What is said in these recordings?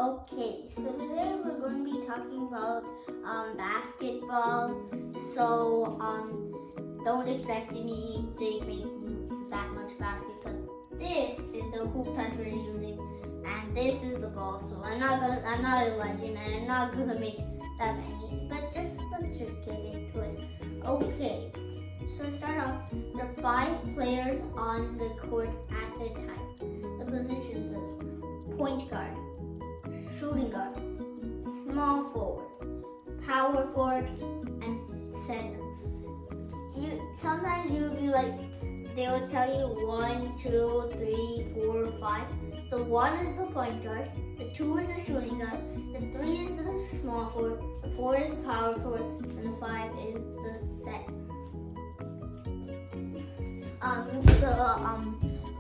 Okay, so today we're going to be talking about basketball. So don't expect me to make that much basket because this is the hoop that we're using, and this is the ball. So I'm not a legend, and I'm not gonna make that many. But let's just get into it. Okay, so to start off, there are 5 players on the court at a time. The positions is point guard, shooting guard, small forward, power forward, and center. Sometimes you'll be like, they will tell you 1, 2, 3, 4, 5. The 1 is the point guard, the 2 is the shooting guard, the 3 is the small forward, the 4 is power forward, and the 5 is the center. The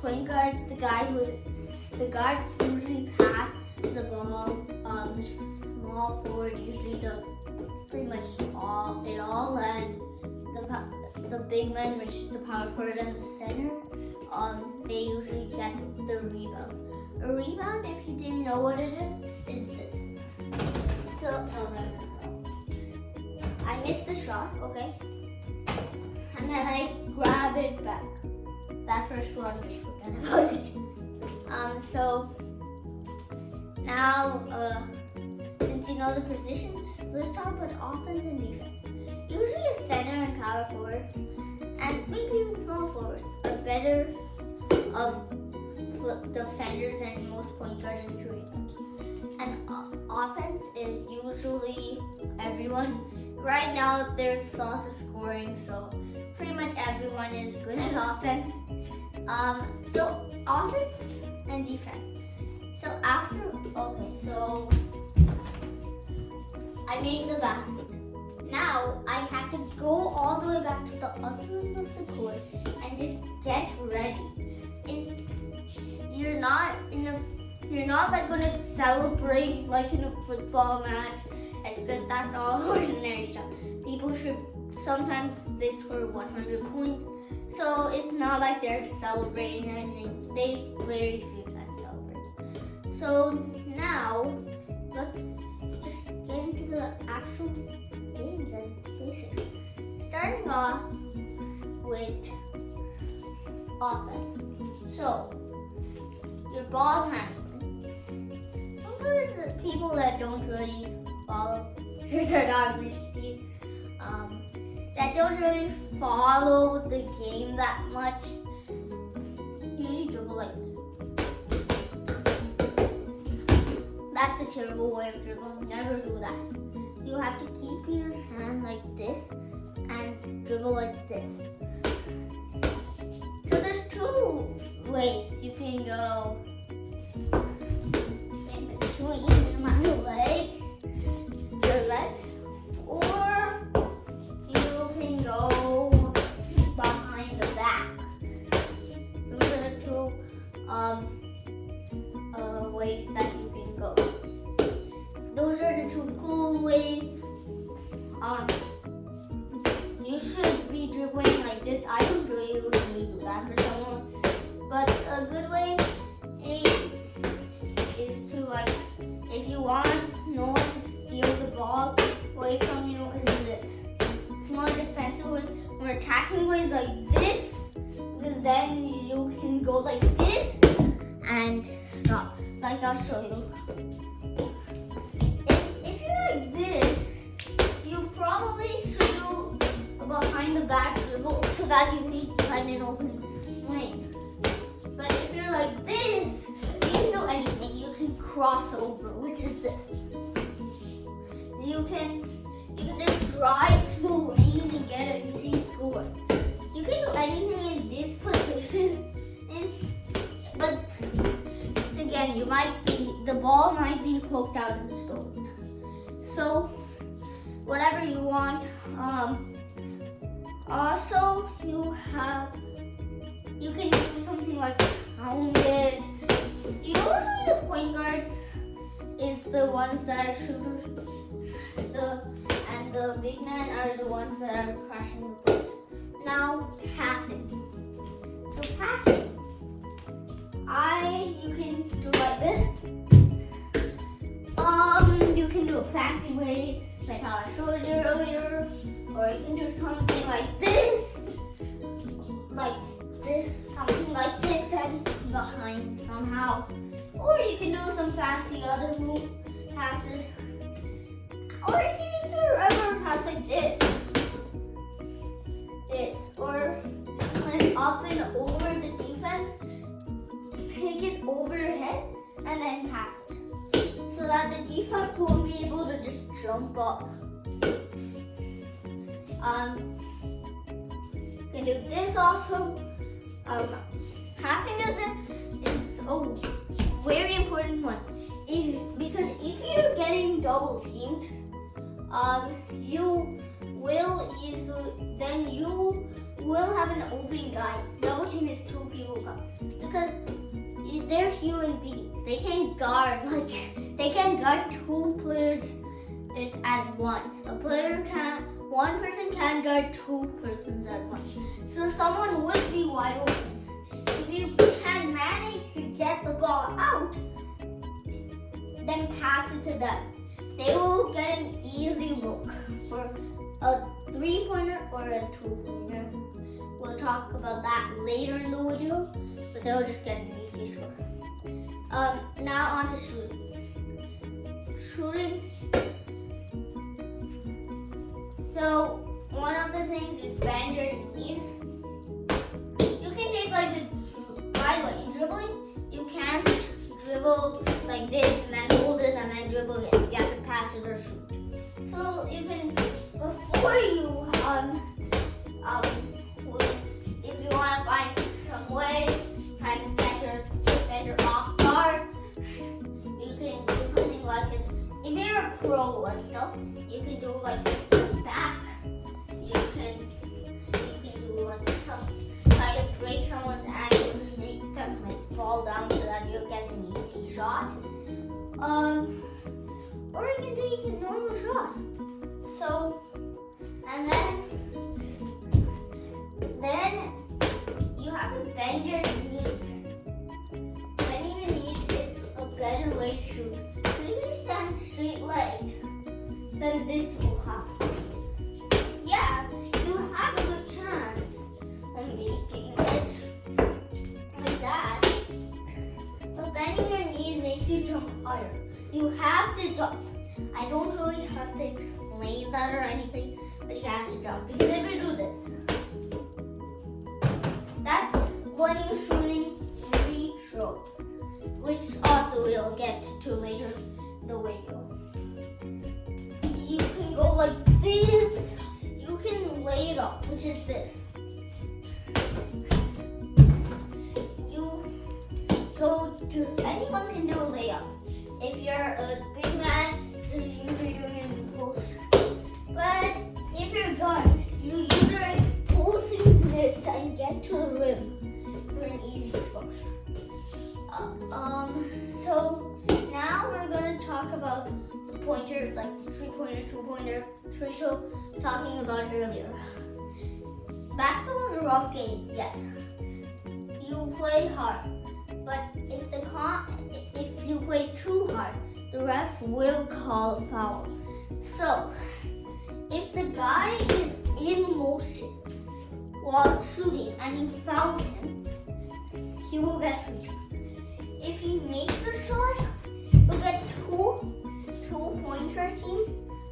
point guard, the guards usually pass the ball. The small forward usually does pretty much it all, and the big man, which is the power forward and the center, they usually get the rebounds. A rebound, if you didn't know what it is this. So I missed the shot, okay, and then I grab it back. That first one, just forget about it. So now, since you know the positions, let's talk about offense and defense. Usually a center and power forwards, and maybe even small forwards, are better defenders than most point guards and rebounders. And offense is usually everyone. Right now, there's lots of scoring, so pretty much everyone is good at offense. So offense and defense. So so I made the basket. Now I have to go all the way back to the other end of the court and just get ready. You're not like gonna celebrate like in a football match, because that's all ordinary stuff. People sometimes they score 100 points, so it's not like they're celebrating or anything. They very few times celebrate. So now let's just get into the actual game, the basics. Starting off with offense. So your ball handling. Sometimes the people that don't really follow, they're not misty, that don't really follow the game that much, usually dribble like this. That's a terrible way of dribbling. Never do that. You have to keep your hand like this and dribble like this. So there's 2 ways you can go in between my legs, your legs, or you can go behind the back. Those are the 2 ways that you can go. Those are the 2 cool ways. You should be dribbling like this. I don't really do that for someone, but a good way is to, like, if you want no one to steal the ball away from you, is this. It's more defensive way. More attacking ways like this, because then you can go like this and stop. Like I'll show you. If you're like this, you probably should do behind the back dribble so that you can find an open lane. But if you're like this, you can do anything. You can cross over, which is this. You can just drive to the lane and get an easy score. You can do anything in this position, but again, the ball might be poked out and stolen. So whatever you want. Also, you can do something like pound it. Usually the point guards is the ones that are shooters, and the big men are the ones that are crashing the balls. Now passing. So passing, you can do like this. way, like how I showed you earlier, or you can do something like this, something like this and behind somehow. Or you can do some fancy other move passes. Or you can just do a regular pass like this. Or put it up and over the defense, pick it over your head, and then pass it. So that the defense won't be able to just jump up. You can do this also. Passing is a very important one. Because if you're getting double teamed, you will have an open guy. Double team is 2 people come because they're human beings. They can guard 2 players at once. One person can guard 2 persons at once. So someone would be wide open. If you can manage to get the ball out, then pass it to them. They will get an easy look for a 3-pointer or a 2-pointer. We'll talk about that later in the video, but they'll just get an easy score. Now on to shooting. So one of the things is bend your knees. You can take by the way, dribbling, you can't dribble like this and then hold it and then dribble again. You have to pass it or shoot. So you can, before you if you want to find some way try to get your defender off guard, you can do something like this. If you're a pro and stuff, you can do like this back. You can do like some try to break someone's ankles and make them fall down so that you'll get an easy shot. Or you can take a normal shot. So, and then you have to bend your knees. Bending your knees is a better way to shoot. So if you stand straight-legged, then this will happen. Yeah, you have a good chance of making it like that. But bending your knees makes you jump higher. You have to jump. I don't really have to explain that or anything, but you have to jump. Because if you do this, that's when you're shooting free throw, which also we'll get to later in the video. You can go like this. You can lay it up, which is this. Anyone can do a layup. If you're a big man, you're usually doing it in post. But if you're a guard, you usually are exposing this and get to the rim for an easy score. So now we're going to talk about the pointers, like 3-pointer, 2-pointer, free throw, talking about earlier. Basketball is a rough game, yes. You play hard, but if you play too hard, the ref will call a foul. So, if the guy is in motion while shooting and you foul him, he will get free throw. If he makes a shot, you'll get two pointers team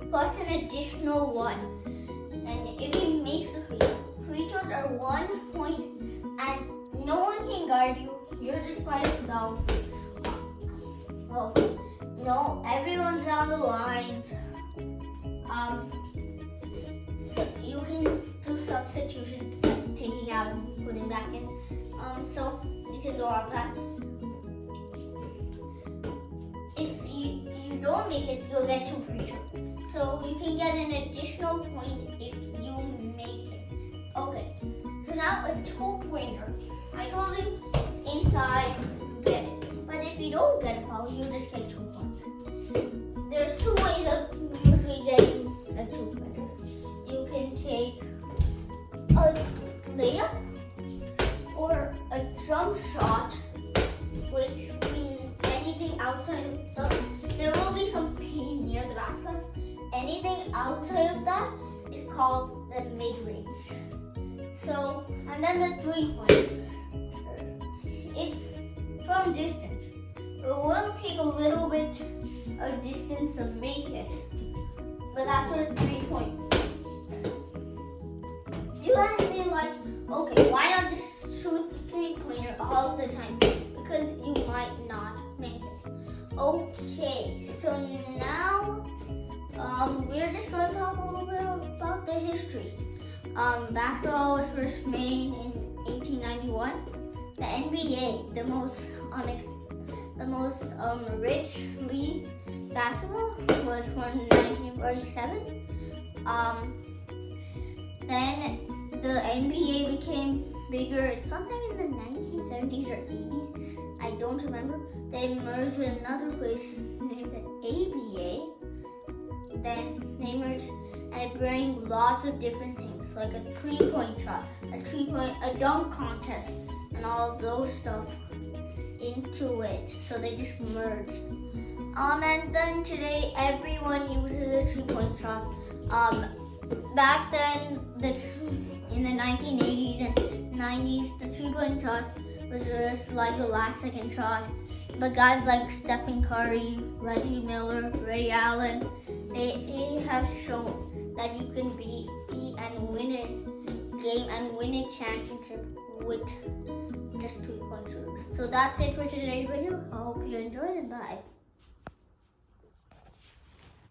plus an additional 1. And if he makes the free throws are 1 point and no one can guard you, you're just by yourself. Well, no, everyone's on the lines. So you can do substitutions, like taking out and putting back in. So you can do all that. If you don't make it, you'll get 2 free throws. So you can get an additional point if you make it. Okay, so now a 2-pointer. I told you it's inside, you get it. But if you don't get a foul, you just get 2 points. There's 2 ways of usually getting a 2-pointer. You can take a layup or a jump shot, which means anything outside of there will be some pain near the basket. outside of that is called the mid-range. So, and then the 3-point. It's from distance. It will take a little bit of distance to make it, but that's where it's 3-point. You guys say like, okay, why not just shoot the 3-pointer all the time? Because you might not make it. Okay, so now we're just going to talk a little bit about the history. Basketball was first made in 1891. The NBA, the most rich league basketball, was formed in 1947. Then the NBA became bigger sometime in the 1970s or 80s. I don't remember. They merged with another place named the ABA. Then they merged and bring lots of different things, like a 3-point shot, a dunk contest, and all of those stuff into it. So they just merged. And then today everyone uses a 3-point shot. Back then, in the 1980s and 90s, the 3-point shot was just like a last-second shot. But guys like Stephen Curry, Reggie Miller, Ray Allen, they have shown that you can be and win a game and win a championship with just 3-point shooters. So that's it for today's video. I hope you enjoyed it. Bye.